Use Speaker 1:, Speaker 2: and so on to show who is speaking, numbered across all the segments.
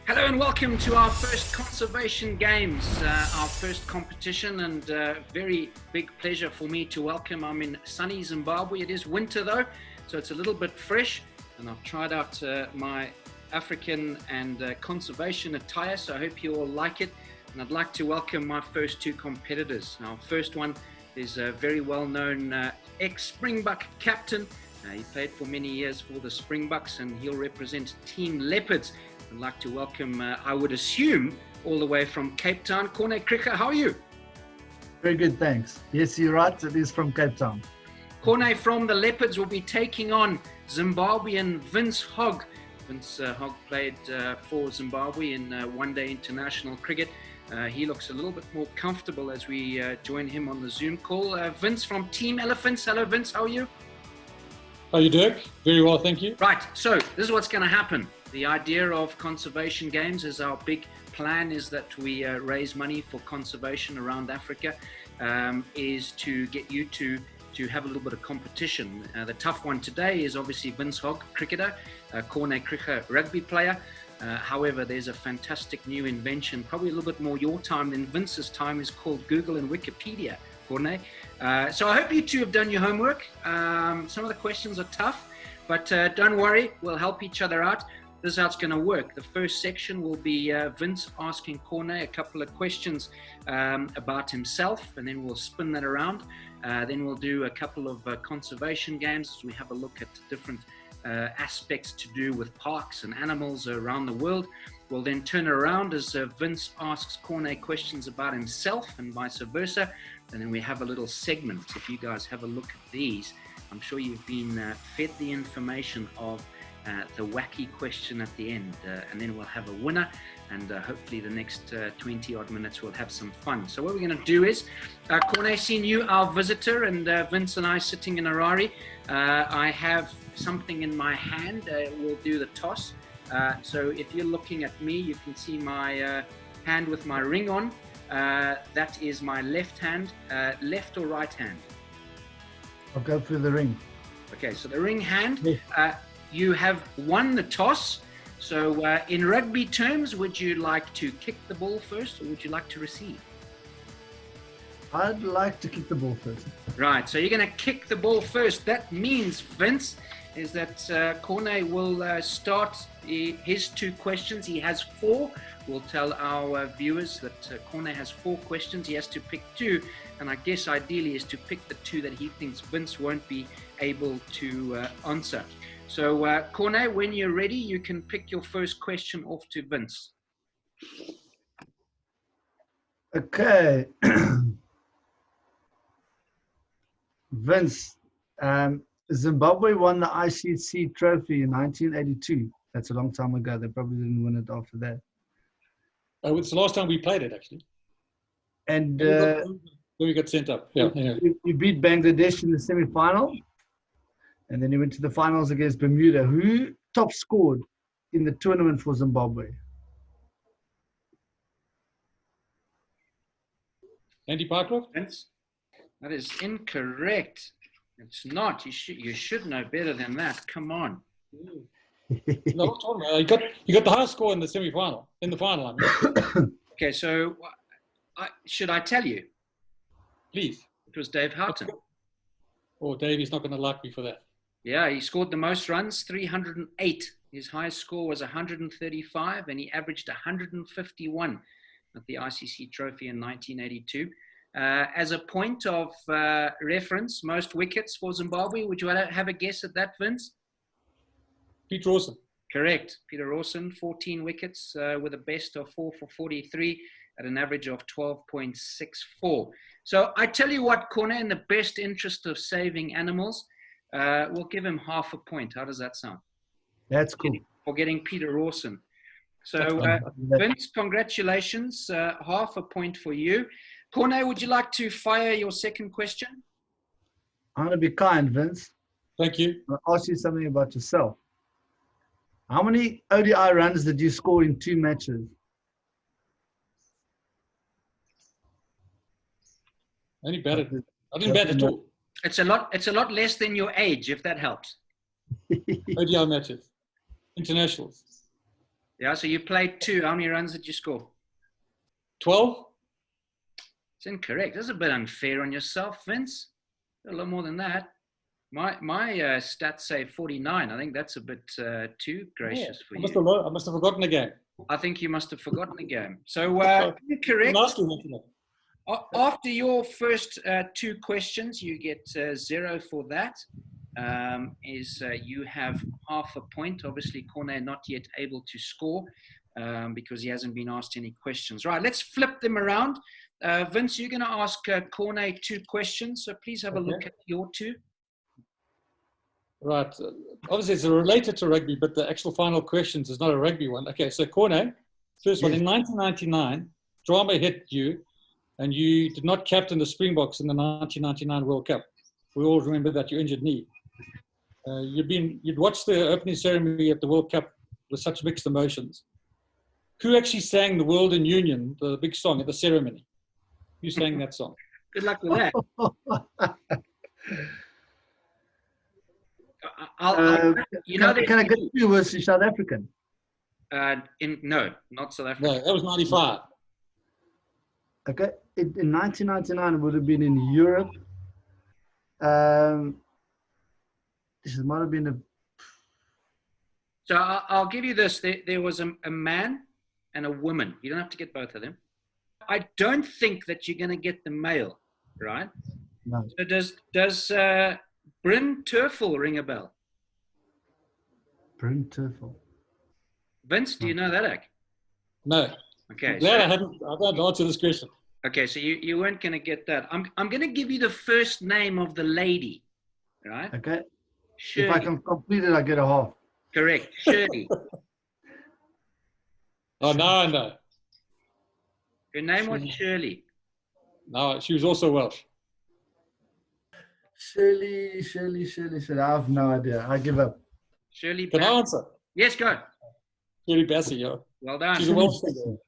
Speaker 1: Hello and welcome to our first conservation games, our first competition, and very big pleasure for me to welcome. I'm in sunny Zimbabwe. It is winter though, so it's a little bit fresh, and I've tried out my African and conservation attire, so I hope you all like it. And I'd like to welcome my first two competitors. Our first one is a very well-known ex-Springbok captain. He played for many years for the Springboks, and he'll represent Team Leopards. I'd like to welcome, I would assume, all the way from Cape Town, Corne. Krige, how are you?
Speaker 2: Very good, thanks. Yes, you're right, it is from Cape Town.
Speaker 1: Corne from the Leopards will be taking on Zimbabwean Hogg. Hogg played for Zimbabwe in one-day international cricket. He looks a little bit more comfortable as we join him on the Zoom call. Vince from Team Elephants. Hello, Vince, how are you?
Speaker 3: How are you, Dirk? Very well, thank you.
Speaker 1: Right, so this is what's going to happen. The idea of conservation games is our big plan is that we raise money for conservation around Africa, is to get you to have a little bit of competition. The tough one today is obviously Vince Hogg, cricketer, Corne Krige, rugby player. However, there's a fantastic new invention, probably a little bit more your time than Vince's time, is called Google and Wikipedia, Corne. So I hope you two have done your homework. Some of the questions are tough, but don't worry, we'll help each other out. This is how it's going to work. The first section will be Vince asking Corne a couple of questions about himself, and then we'll spin that around. Then we'll do a couple of conservation games as we have a look at different aspects to do with parks and animals around the world. We'll then turn it around as Vince asks Corne questions about himself and vice versa. And then we have a little segment. If you guys have a look at these, I'm sure you've been fed the information of the wacky question at the end, and then we'll have a winner, and hopefully the next 20 odd minutes we'll have some fun. So what we're going to do is, Corne, seeing you, our visitor, and Vince and I sitting in Harare, I have something in my hand. We'll do the toss. So if you're looking at me, you can see my hand with my ring on. That is my left hand. Left or right hand?
Speaker 2: I'll go for the ring.
Speaker 1: Okay, so the ring hand. You have won the toss. So in rugby terms, would you like to kick the ball first, or would you like to receive?
Speaker 2: I'd like to kick the ball first.
Speaker 1: Right, so you're going to kick the ball first. That means, Vince, is that Corne will start his two questions. He has four. We'll tell our viewers that Corne has four questions. He has to pick two, and I guess ideally is to pick the two that he thinks Vince won't be able to answer. So, Corne, when you're ready, you can pick your first question off to Vince.
Speaker 2: Okay. Vince, Zimbabwe won the ICC trophy in 1982. That's a long time ago. They probably didn't win it after that.
Speaker 3: It's the last time we played it, actually.
Speaker 2: And
Speaker 3: when we got sent up. Yeah.
Speaker 2: you beat Bangladesh in the semi-final. And then he went to the finals against Bermuda. Who top scored in the tournament for Zimbabwe?
Speaker 3: Andy Parkroft?
Speaker 1: That is incorrect. It's not. You should know better than that. Come on.
Speaker 3: No, you got the highest score in the semi-final. In the final, I mean.
Speaker 1: Okay, so should I tell you?
Speaker 3: Please.
Speaker 1: It was Dave Houghton.
Speaker 3: Oh, Dave, he's not going to like me for that.
Speaker 1: Yeah, he scored the most runs, 308. His highest score was 135, and he averaged 151 at the ICC Trophy in 1982. As a point of reference, most wickets for Zimbabwe, would you have a guess at that, Vince?
Speaker 3: Peter Rawson.
Speaker 1: Correct. Peter Rawson, 14 wickets with a best of 4 for 43 at an average of 12.64. So I tell you what, Corne, in the best interest of saving animals, we'll give him half a point. How does that sound?
Speaker 2: That's cool.
Speaker 1: For getting Peter Rawson. So, Vince, congratulations. Half a point for you. Corne, would you like to fire your second question?
Speaker 2: I'm going to be kind, Vince.
Speaker 3: Thank you.
Speaker 2: I'll ask you something about yourself. How many ODI runs did you score in 2 matches?
Speaker 3: I didn't bet at all.
Speaker 1: It's a lot less than your age, if that helps.
Speaker 3: ODI matches. Internationals.
Speaker 1: Yeah, so you played 2. How many runs did you score?
Speaker 3: 12?
Speaker 1: It's incorrect. That's a bit unfair on yourself, Vince. A lot more than that. My stats say 49. I think that's a bit too gracious for
Speaker 3: I
Speaker 1: you.
Speaker 3: I must have forgotten a game.
Speaker 1: I think you must have forgotten the game. So incorrect. After your first 2 questions, you get 0 for that. You have half a point. Obviously, Corne not yet able to score because he hasn't been asked any questions. Right, let's flip them around. Vince, you're going to ask Corne 2 questions, so please have a look at your 2.
Speaker 3: Right. Obviously, it's related to rugby, but the actual final questions is not a rugby one. Okay, so Corne, first one. In 1999, drama hit you, and you did not captain the Springboks in the 1999 World Cup. We all remember that, your injured knee. You'd watched the opening ceremony at the World Cup with such mixed emotions. Who actually sang the World in Union, the big song at the ceremony? Who sang that song?
Speaker 1: Good luck with that.
Speaker 2: Can I get you was South African?
Speaker 1: No, not South Africa.
Speaker 3: No, that was 95.
Speaker 2: Okay, in 1999 it would have been in Europe. This might have been a.
Speaker 1: So I'll give you this. There was a man and a woman. You don't have to get both of them. I don't think that you're going to get the male, right?
Speaker 2: No.
Speaker 1: So does Bryn Terfel ring a bell?
Speaker 2: Bryn Terfel.
Speaker 1: Vince, do you know that act?
Speaker 3: No.
Speaker 1: Okay.
Speaker 3: Glad I haven't answered this question.
Speaker 1: Okay, so you weren't going to get that. I'm going to give you the first name of the lady, right?
Speaker 2: Okay.
Speaker 1: Shirley.
Speaker 2: If I can complete it, I get a half.
Speaker 1: Correct, Shirley.
Speaker 3: Oh, no, no.
Speaker 1: Her name was Shirley.
Speaker 3: No, she was also Welsh.
Speaker 2: Shirley. I have no idea. I give up.
Speaker 1: Shirley.
Speaker 3: Can I answer?
Speaker 1: Yes, go.
Speaker 3: Shirley Bassey, yeah.
Speaker 1: Well done.
Speaker 3: She's a Welsh singer.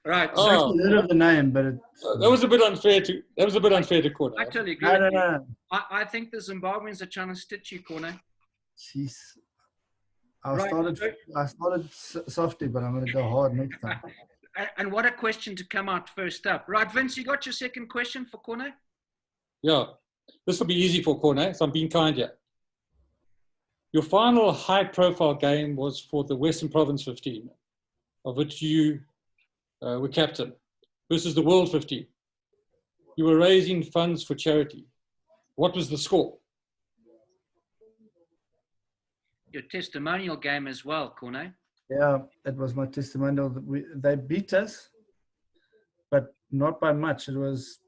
Speaker 1: Right.
Speaker 2: I've actually heard of the name, but
Speaker 3: that was a bit unfair to Corne.
Speaker 1: I totally agree.
Speaker 2: No.
Speaker 1: I think the Zimbabweans are trying to stitch you, Corne.
Speaker 2: Jeez. I started softly, but I'm going to go hard next time.
Speaker 1: And what a question to come out first up. Right, Vince, you got your second question for Corne?
Speaker 3: Yeah. This will be easy for Corne, so I'm being kind here. Your final high-profile game was for the Western Province 15, of which you were captain, versus the World 15. You were raising funds for charity. What was the score?
Speaker 1: Your testimonial game as well, Corne.
Speaker 2: Yeah, that was my testimonial. They beat us, but not by much. It was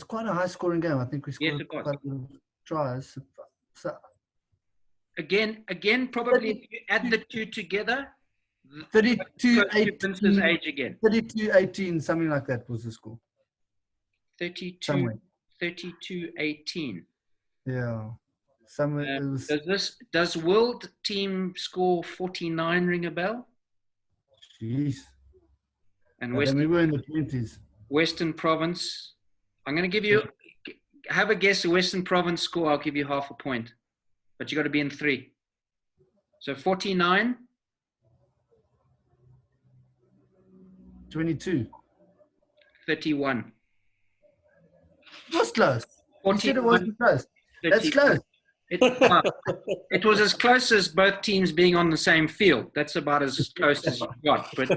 Speaker 2: quite a high-scoring game. I think we scored quite a few tries. So,
Speaker 1: again, probably if you add the 2 together,
Speaker 2: 32-18.
Speaker 1: Age again.
Speaker 2: 32-18, something like that was the score.
Speaker 1: 32-18.
Speaker 2: Yeah.
Speaker 1: Does World Team score 49 ring a bell?
Speaker 2: Jeez.
Speaker 1: And
Speaker 2: we were in the 20s.
Speaker 1: Western Province. I'm going to give you, have a guess, the Western Province score. I'll give you half a point. But you got to be in 3. So 49.
Speaker 2: 22.
Speaker 1: 31.
Speaker 2: It was close. You said it wasn't close.
Speaker 1: 30.
Speaker 2: That's close.
Speaker 1: It was as close as both teams being on the same field. That's about as close as you got. But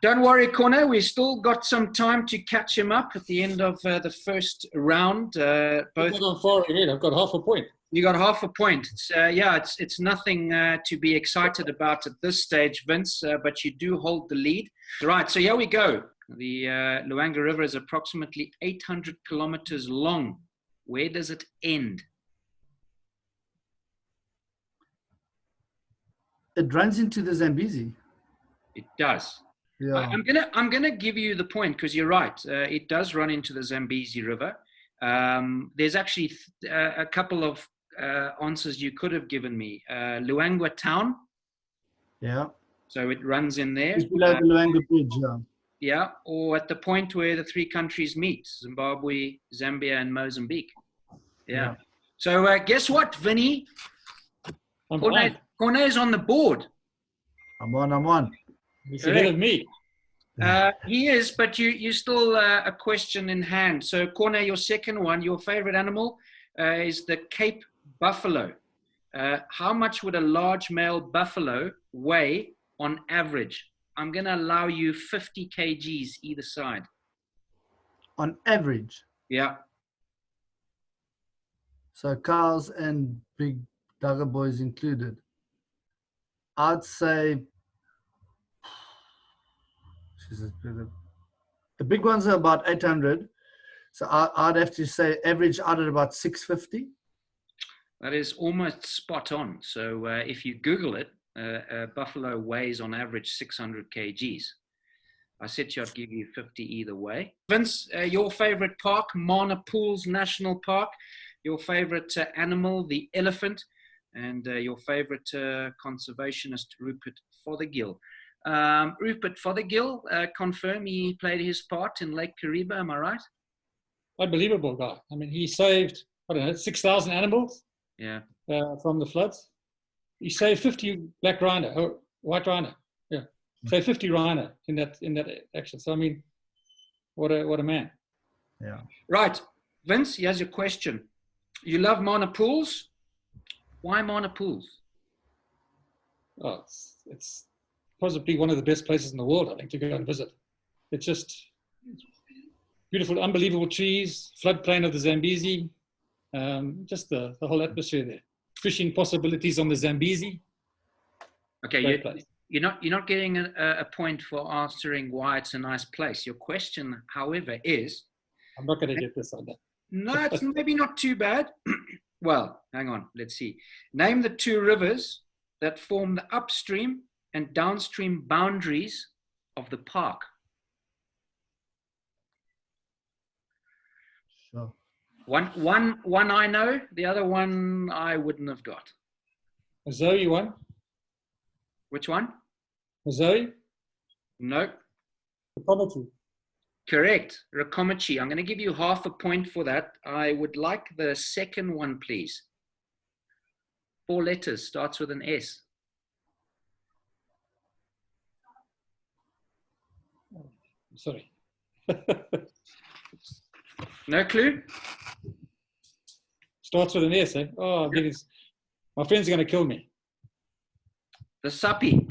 Speaker 1: don't worry, Corne. We still got some time to catch him up at the end of the first round.
Speaker 3: I've gone far ahead. I've got half a point.
Speaker 1: You got half a point. It's nothing to be excited about at this stage, Vince, but you do hold the lead. Right, so here we go. The Luangwa River is approximately 800 kilometers long. Where does it end?
Speaker 2: It runs into the Zambezi.
Speaker 1: It does.
Speaker 2: Yeah.
Speaker 1: I'm gonna give you the point because you're right. It does run into the Zambezi River. There's actually a couple of answers you could have given me. Luangwa town.
Speaker 2: Yeah.
Speaker 1: So it runs in there.
Speaker 2: It's below the Luangwa Bridge, yeah.
Speaker 1: Yeah, or at the point where the 3 countries meet, Zimbabwe, Zambia, and Mozambique. Yeah. So guess what, Vinny? Corne is on the board.
Speaker 2: I'm on.
Speaker 3: He's ahead of me.
Speaker 1: He is, but you still a question in hand. So, Corne, your second one, your favorite animal is the Cape buffalo. How much would a large male buffalo weigh on average? I'm going to allow you 50 kgs either side.
Speaker 2: On average?
Speaker 1: Yeah.
Speaker 2: So cows and big dugger boys included. I'd say the big ones are about 800. So I'd have to say average out at about 650.
Speaker 1: That is almost spot on. So if you Google it, a buffalo weighs on average 600 kgs. I said I'd give you 50 either way. Vince, your favorite park, Mana Pools National Park. Your favorite animal, the elephant, and your favorite conservationist, Rupert Fothergill. Rupert Fothergill, confirm he played his part in Lake Kariba, am I right?
Speaker 3: Unbelievable guy. I mean, he saved, 6,000 animals from the floods. He saved 50 black rhino, white rhino. Yeah, saved 50 rhino in that action. So, I mean, what a man.
Speaker 2: Yeah.
Speaker 1: Right. Vince, here's your question. You love Mana Pools. Why Mana Pools?
Speaker 3: Oh, it's possibly one of the best places in the world, I think, to go and visit. It's just beautiful, unbelievable trees, floodplain of the Zambezi, just the whole atmosphere there. Fishing possibilities on the Zambezi.
Speaker 1: Okay, you're not getting a point for answering why it's a nice place. Your question, however, is...
Speaker 3: I'm not going to get this on that.
Speaker 1: No, it's maybe not too bad. Well, hang on. Let's see. Name the two rivers that form the upstream and downstream boundaries of the park.
Speaker 2: Sure.
Speaker 1: One I know. The other one I wouldn't have got.
Speaker 3: Zoe one.
Speaker 1: Which one?
Speaker 3: Zoe?
Speaker 1: No.
Speaker 3: Rakomachi.
Speaker 1: Correct. Rakomachi. I'm going to give you half a point for that. I would like the second one, please. 4 letters. Starts with an S.
Speaker 3: Sorry.
Speaker 1: No clue?
Speaker 3: Starts with an S, eh? Oh, goodness. My friends are going to kill me.
Speaker 1: The Sapi.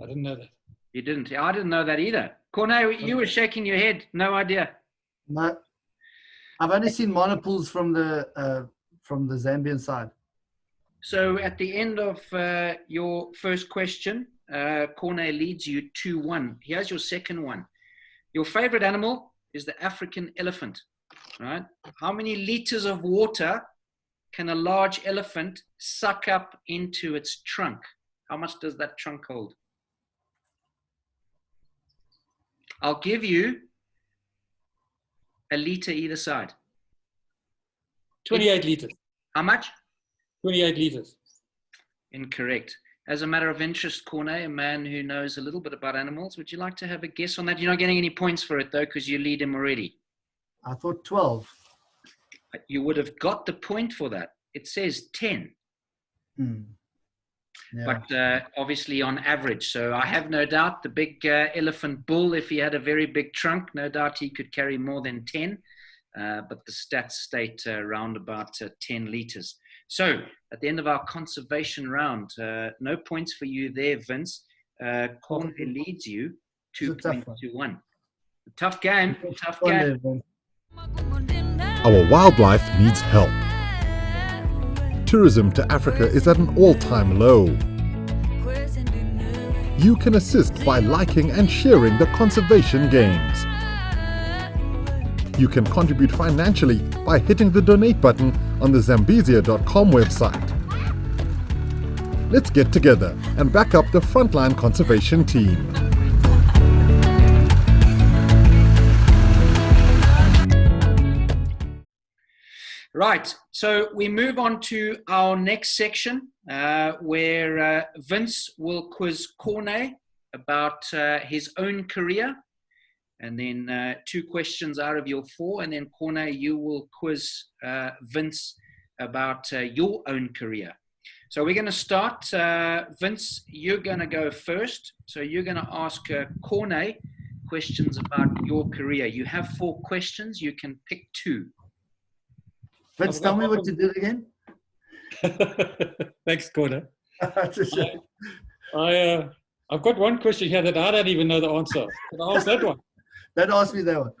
Speaker 3: I didn't know that.
Speaker 1: You didn't? I didn't know that either. Corne, you were shaking your head. No idea.
Speaker 2: No. I've only seen Mana Pools from the Zambian side.
Speaker 1: So at the end of your first question, Corne leads you 2-1. Here's your second one. Your favorite animal is the African elephant, right? How many liters of water can a large elephant suck up into its trunk? How much does that trunk hold? I'll give you a liter either side.
Speaker 3: 28 liters.
Speaker 1: How much?
Speaker 3: 28 liters.
Speaker 1: Incorrect. As a matter of interest, Corne, a man who knows a little bit about animals, would you like to have a guess on that? You're not getting any points for it, though, because you lead him already.
Speaker 2: I thought 12.
Speaker 1: You would have got the point for that. It says 10.
Speaker 2: Yeah.
Speaker 1: But obviously on average. So I have no doubt the big elephant bull, if he had a very big trunk, no doubt he could carry more than 10. But the stats state around about 10 liters. So at the end of our conservation round, no points for you there, Vince. Corne leads you 2-1. Tough game. Tough game.
Speaker 4: Our wildlife needs help. Tourism to Africa is at an all-time low. You can assist by liking and sharing the conservation games. You can contribute financially by hitting the donate button on the Zambezia.com website. Let's get together and back up the frontline conservation team.
Speaker 1: Right, so we move on to our next section where Vince will quiz Corne about his own career, and then 2 questions out of your 4, and then Corne, you will quiz Vince about your own career. So we're going to start. Vince, you're going to go first. So you're going to ask Corne questions about your career. You have 4 questions. You can pick 2.
Speaker 2: Vince, tell me what you did again.
Speaker 3: Thanks, Corne. I've got one question here that I don't even know the answer. Can I ask that one?
Speaker 2: Don't ask me that one.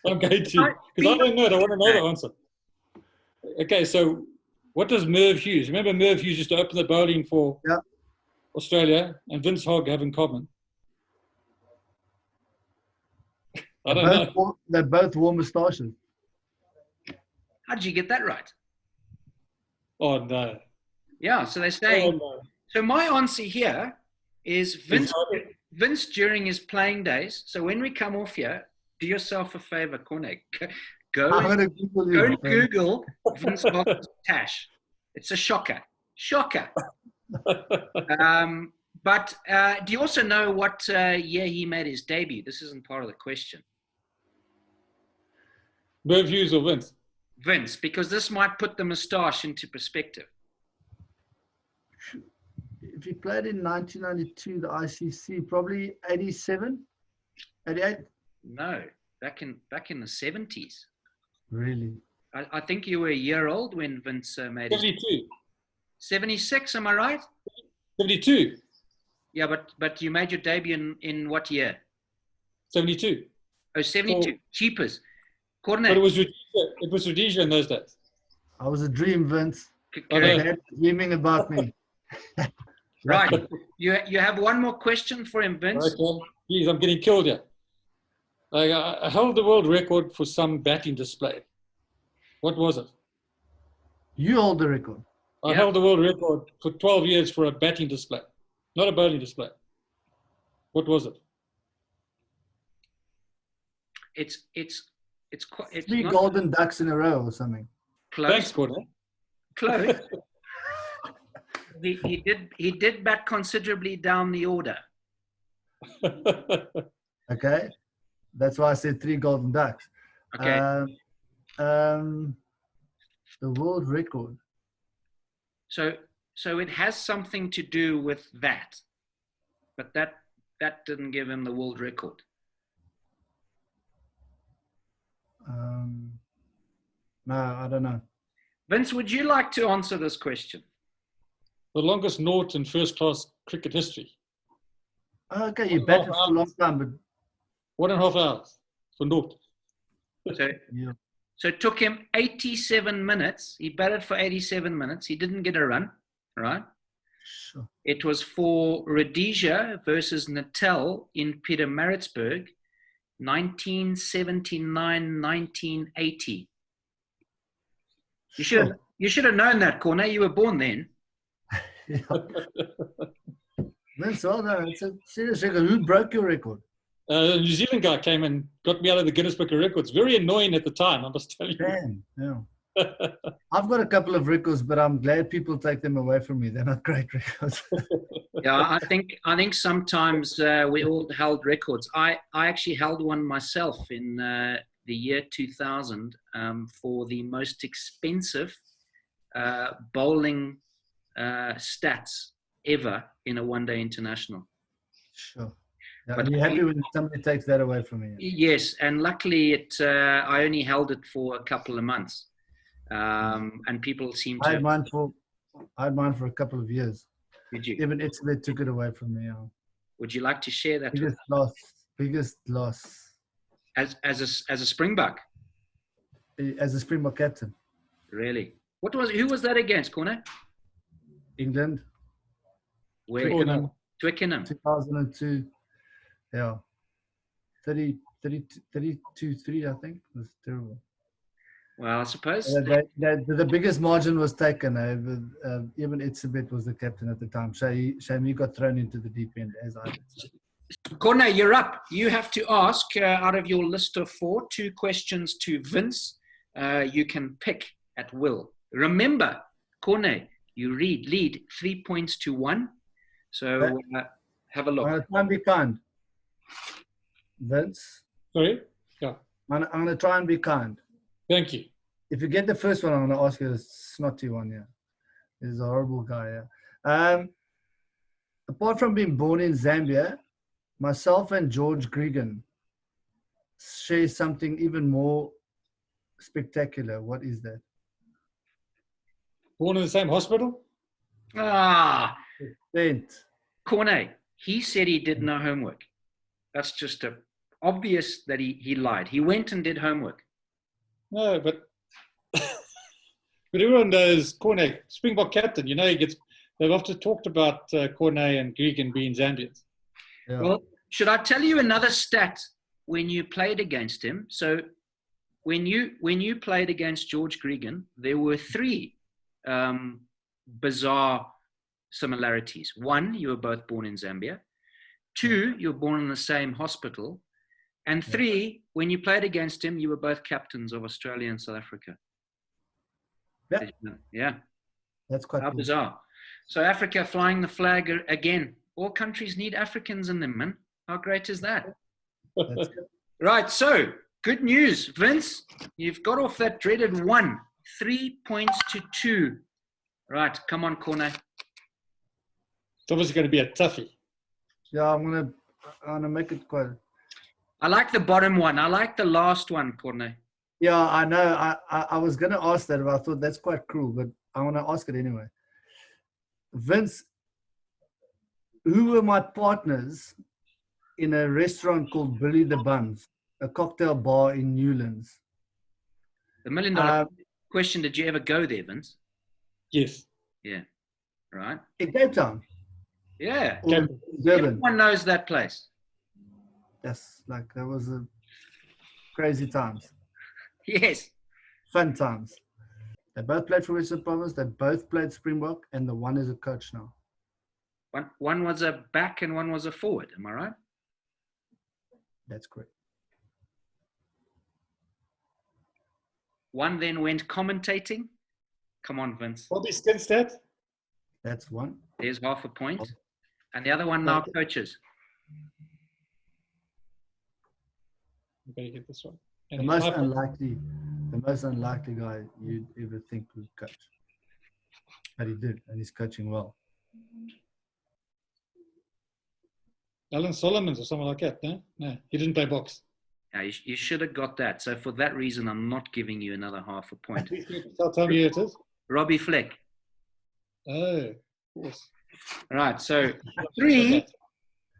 Speaker 3: I'm going to, because I don't know it. I want to know the answer. Okay, so what does Merv Hughes? Remember Merv Hughes used to open the bowling for Australia and Vince Hogg have in common? I don't know.
Speaker 2: They both wore moustaches.
Speaker 1: How did you get that right?
Speaker 3: Oh, no.
Speaker 1: Yeah, so they're saying. Oh, no. So my answer here is Vince during his playing days. So when we come off here, do yourself a favor, Corne. Go and Google Vince Hogg's tash. It's a shocker. Shocker. But do you also know what year he made his debut? This isn't part of the question.
Speaker 3: Merv Hughes or Vince?
Speaker 1: Vince, because this might put the moustache into perspective.
Speaker 2: If he played in 1992, the ICC, probably 87, 88?
Speaker 1: No, back in the 70s.
Speaker 2: Really?
Speaker 1: I think you were a year old when Vince made
Speaker 3: 72.
Speaker 1: 76, am I right?
Speaker 3: 72.
Speaker 1: Yeah, but you made your debut in what year?
Speaker 3: 72.
Speaker 1: Oh, 72. Cheapers. Corne.
Speaker 3: But it was Rhodesia in those days.
Speaker 2: I was a dream, Vince. Dreaming about me.
Speaker 1: Right. You have one more question for him, Vince.
Speaker 3: Okay. Please, I'm getting killed here. I held the world record for some batting display. What was it?
Speaker 2: You hold the record.
Speaker 3: I held the world record for 12 years for a batting display, not a bowling display. What was it?
Speaker 1: It's
Speaker 2: 3 golden ducks in a row or something.
Speaker 1: Close.
Speaker 3: Thanks, Corne.
Speaker 1: Close. He did bat considerably down the order.
Speaker 2: Okay, that's why I said 3 golden ducks.
Speaker 1: Okay.
Speaker 2: The world record.
Speaker 1: So it has something to do with that, but that didn't give him the world record.
Speaker 2: No, I don't know.
Speaker 1: Vince, would you like to answer this question?
Speaker 3: The longest nought in first-class cricket history.
Speaker 2: Okay, you batted for a long time, but
Speaker 3: 1.5 hours for nought.
Speaker 1: So it took him 87 minutes. He batted for 87 minutes. He didn't get a run, right?
Speaker 2: Sure.
Speaker 1: It was for Rhodesia versus Natal in Pietermaritzburg, 1979, 1980. You should have known that, Corne. You were born then.
Speaker 2: That's all. No, it's a serious record. Who broke your record?
Speaker 3: A New Zealand guy came and got me out of the Guinness Book of Records. Very annoying at the time, I must tell you.
Speaker 2: Damn, yeah. I've got a couple of records, but I'm glad people take them away from me. They're not great records.
Speaker 1: Yeah, I think sometimes we all held records. I actually held one myself in the year 2000 for the most expensive bowling stats ever in a one-day international.
Speaker 2: Sure. Yeah, but are you happy when somebody takes that away from me?
Speaker 1: Yes, and luckily I only held it for a couple of months, and people seem to.
Speaker 2: I had mine for a couple of years.
Speaker 1: Did you?
Speaker 2: Even Italy took it away from me.
Speaker 1: Would you like to share that?
Speaker 2: Biggest loss.
Speaker 1: As a Springbok.
Speaker 2: As a Springbok captain.
Speaker 1: Really? Who was that against, Corne?
Speaker 2: England.
Speaker 1: Where? Twickenham.
Speaker 2: 2002. Yeah. 32-3, I think. It was terrible.
Speaker 1: Well, I suppose.
Speaker 2: The biggest margin was taken. Even Itzebet was the captain at the time. Shami got thrown into the deep end, as I did.
Speaker 1: Corne, you're up. You have to ask out of your list of 4, 2 questions to Vince. You can pick at will. Remember, Corne, you lead 3 points to 1. So have a look.
Speaker 2: I'm going to be kind. Vince?
Speaker 3: Sorry? Yeah.
Speaker 2: I'm going to try and be kind.
Speaker 3: Thank you.
Speaker 2: If you get the first one, I'm going to ask you a snotty one, yeah. He's a horrible guy, yeah. Apart from being born in Zambia, myself and George Krige share something even more spectacular. What is that?
Speaker 3: Born in the same hospital?
Speaker 1: Corne, he said he did no homework. That's just obvious that he lied. He went and did homework.
Speaker 3: No, but everyone knows Corne, Springbok captain. You know, they've often talked about Corne and Krige being Zambians.
Speaker 2: Yeah.
Speaker 1: Well, should I tell you another stat when you played against him? So when you played against George Krige, there were 3 bizarre similarities. 1, you were both born in Zambia. 2, you were born in the same hospital. And 3, when you played against him, you were both captains of Australia and South Africa. Yeah.
Speaker 2: That's quite
Speaker 1: How
Speaker 2: cool.
Speaker 1: bizarre. So Africa flying the flag again. All countries need Africans in them, man. How great is that?
Speaker 2: That's good.
Speaker 1: Right, so good news. Vince, you've got off that dreaded 1. 3 points to 2. Right, come on, Corne.
Speaker 3: It's obviously going to be a toughie.
Speaker 2: Yeah, I'm gonna make it quite.
Speaker 1: I like the bottom one. I like the last one, Corne.
Speaker 2: Yeah, I know. I was gonna ask that, but I thought that's quite cruel. But I want to ask it anyway. Vince, who were my partners in a restaurant called Billy the Buns, a cocktail bar in Newlands?
Speaker 1: The $1 million question, did you ever go there, Vince?
Speaker 3: Yes.
Speaker 1: Yeah. Right.
Speaker 2: In Cape Town?
Speaker 1: Yeah.
Speaker 2: Or Durban?
Speaker 1: Everyone knows that place.
Speaker 2: Yes, like that was a crazy times.
Speaker 1: Yes.
Speaker 2: Fun times. They both played for Western Province. They both played Springbok, and the one is a coach now.
Speaker 1: One was a back and one was a forward. Am I right?
Speaker 2: That's correct.
Speaker 1: One then went commentating. Come on, Vince.
Speaker 3: Bobby Skinstead?
Speaker 2: That's one.
Speaker 1: There's half a point. And the other one now coaches.
Speaker 3: I'm going to get this one.
Speaker 2: The most unlikely guy you'd ever think would coach. But he did, and he's coaching well.
Speaker 3: Alan Solomons or someone like that, no? No, he didn't play box.
Speaker 1: Yeah, you should have got that. So for that reason, I'm not giving you another half a point.
Speaker 3: Tell me who it is.
Speaker 1: Robbie Fleck.
Speaker 3: Oh, of course.
Speaker 1: All right, so 3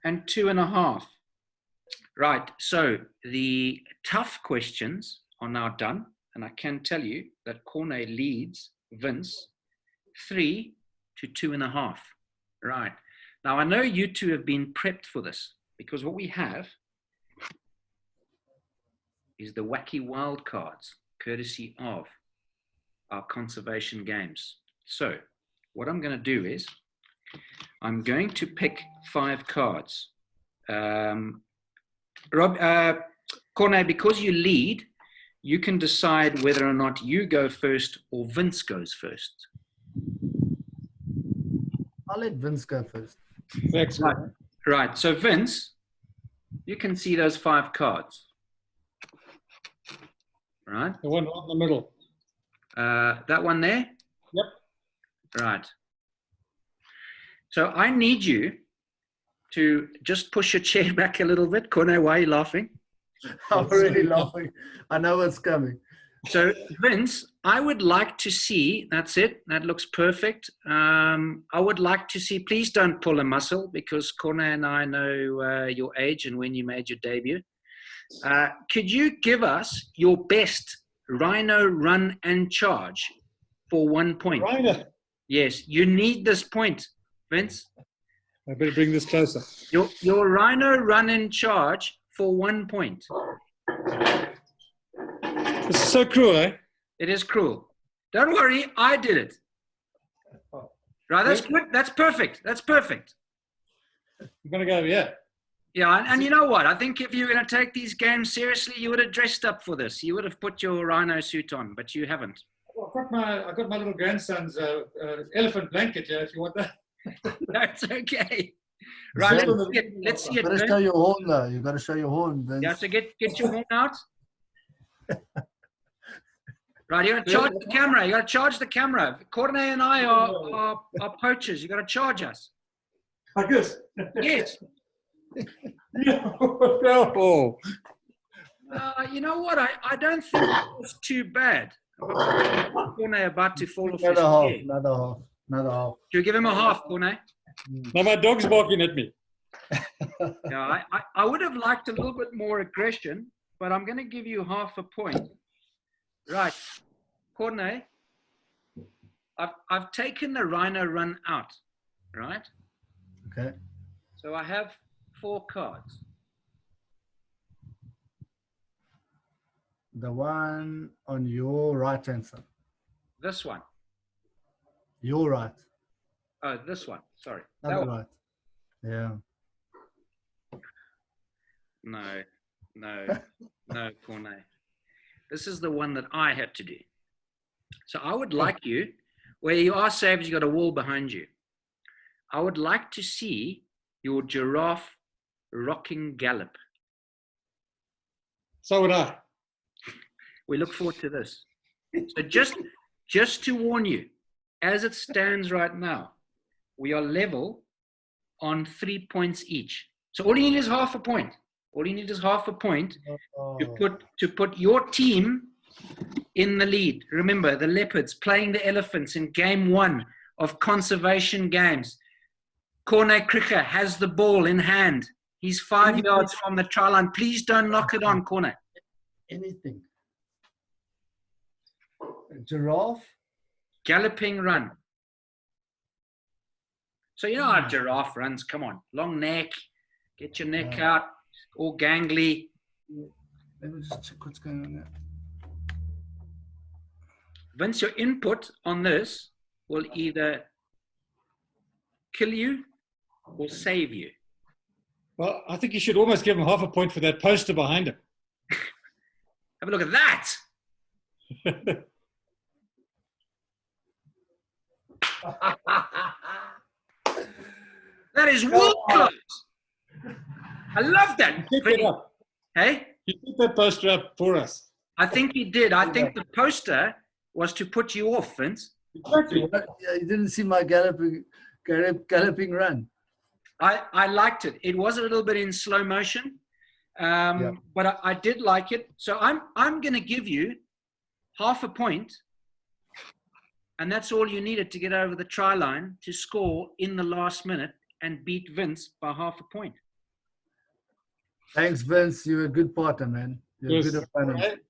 Speaker 1: and 2.5. Right, so the tough questions are now done. And I can tell you that Corne leads Vince 3 to 2.5. Right. Now, I know you two have been prepped for this because what we have is the Wacky wildcards, courtesy of our conservation games. So what I'm going to do is I'm going to pick 5 cards. Corne, because you lead, you can decide whether or not you go first or Vince goes first.
Speaker 2: I'll let Vince go first.
Speaker 1: Right. So Vince, you can see those 5 cards. Right.
Speaker 3: The one right in the middle.
Speaker 1: That one there?
Speaker 3: Yep.
Speaker 1: Right. So I need you to just push your chair back a little bit. Corne, why are you laughing?
Speaker 2: I'm really laughing. I know what's coming.
Speaker 1: So Vince, I would like to see, that's it. That looks perfect. I would like to see, please don't pull a muscle because Corne and I know your age and when you made your debut. Could you give us your best rhino run and charge for 1 point?
Speaker 3: Rhino?
Speaker 1: Yes, you need this point, Vince.
Speaker 3: I better bring this closer.
Speaker 1: Your rhino run and charge for 1 point.
Speaker 3: This is so cruel, eh?
Speaker 1: It is cruel. Don't worry, I did it. Right, that's good. That's perfect. That's perfect.
Speaker 3: I'm going to go, yeah.
Speaker 1: Yeah, and you know what? I think if you were going to take these games seriously, you would have dressed up for this. You would have put your rhino suit on, but you haven't.
Speaker 3: Well, I've got my little grandson's elephant blanket here, if you want that.
Speaker 1: That's okay. Right, let's see it.
Speaker 2: You've got to show your horn, though. You've got to show your horn, Vince.
Speaker 1: You have to get your horn out. Right, you got to charge the camera. You got to charge the camera. Corne and I are poachers. You got to charge us.
Speaker 3: I guess.
Speaker 1: Yes.
Speaker 3: No.
Speaker 1: You know what? I don't think it was too bad. Corne about to fall off his chair.
Speaker 2: Another half.
Speaker 1: Do you give him a half, Corne?
Speaker 3: Now my dog's barking at me.
Speaker 1: Yeah, I would have liked a little bit more aggression, but I'm going to give you half a point. Right, Corne, I've taken the rhino run out, right?
Speaker 2: Okay.
Speaker 1: So I have 4 cards.
Speaker 2: The one on your right hand side.
Speaker 1: This one.
Speaker 2: Your right.
Speaker 1: Oh, this one. Sorry.
Speaker 2: Other right. Yeah.
Speaker 1: No, Corne. This is the one that I had to do. So I would like you, where you are saved, you've got a wall behind you. I would like to see your giraffe rocking gallop.
Speaker 3: So would I.
Speaker 1: We look forward to this. So just to warn you, as it stands right now, we are level on 3 points each. So all you need is half a point. All you need is half a point to put your team in the lead. Remember, the Leopards playing the Elephants in game 1 of conservation games. Corne Krige has the ball in hand. He's 5 yards from the try line. Please don't knock it on, Corne.
Speaker 2: Anything. A giraffe.
Speaker 1: Galloping run. So you know how a giraffe runs. Come on. Long neck. Get your neck out. All gangly.
Speaker 2: Let me just check what's going on there.
Speaker 1: Vince, your input on this will either kill you or save you.
Speaker 3: Well, I think you should almost give him half a point for that poster behind him.
Speaker 1: Have a look at that. That is world class. I love that. Hey?
Speaker 3: He put that poster up for us.
Speaker 1: I think he did. I think the poster was to put you off, Vince.
Speaker 3: Exactly.
Speaker 2: Yeah, you didn't see my galloping run.
Speaker 1: I liked it. It was a little bit in slow motion, but I did like it. So I'm going to give you half a point, and that's all you needed to get over the try line to score in the last minute and beat Vince by half a point.
Speaker 2: Thanks, Vince. You're a good partner, man. You're a good opponent.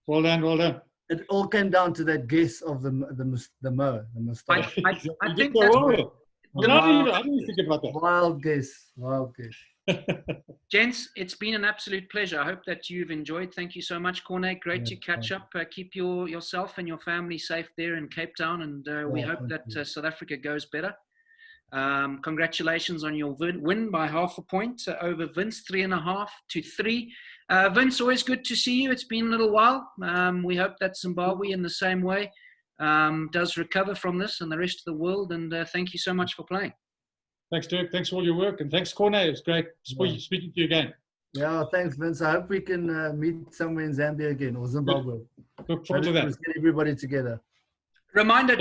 Speaker 3: Well done.
Speaker 2: It all came down to that guess of the moustache.
Speaker 1: I think that's
Speaker 3: how do you think about that?
Speaker 2: Wild guess.
Speaker 1: Gents, it's been an absolute pleasure. I hope that you've enjoyed. Thank you so much, Corne. Great to catch up. Keep yourself and your family safe there in Cape Town, and we hope that South Africa goes better. Congratulations on your win by half a point over Vince, 3.5 to 3. Vince, always good to see you. It's been a little while. We hope that Zimbabwe in the same way does recover from this and the rest of the world. And thank you so much for playing. Thanks,
Speaker 3: Dirk. Thanks for all your work. And thanks, Corne. It was great speaking to you again.
Speaker 2: Yeah, thanks, Vince. I hope we can meet somewhere in Zambia again or Zimbabwe.
Speaker 3: Look forward to that.
Speaker 2: Let's get everybody together.
Speaker 1: Reminder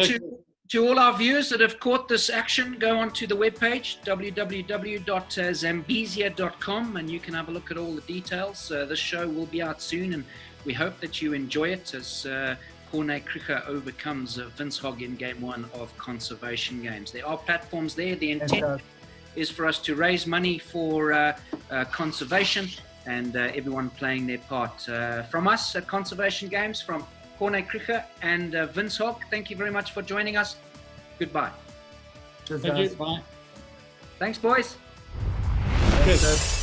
Speaker 1: to all our viewers that have caught this action, go onto the webpage, www.zambezia.com, and you can have a look at all the details. This show will be out soon, and we hope that you enjoy it as Corne Krige overcomes Vince Hogg in game 1 of conservation games. There are platforms there. The intent is for us to raise money for conservation and everyone playing their part. From us at Conservation Games, from Corne Krige and Vince Hogg, thank you very much for joining us. Goodbye.
Speaker 2: Cheers,
Speaker 3: Thank you. Bye.
Speaker 1: Thanks, boys.
Speaker 3: Cheers.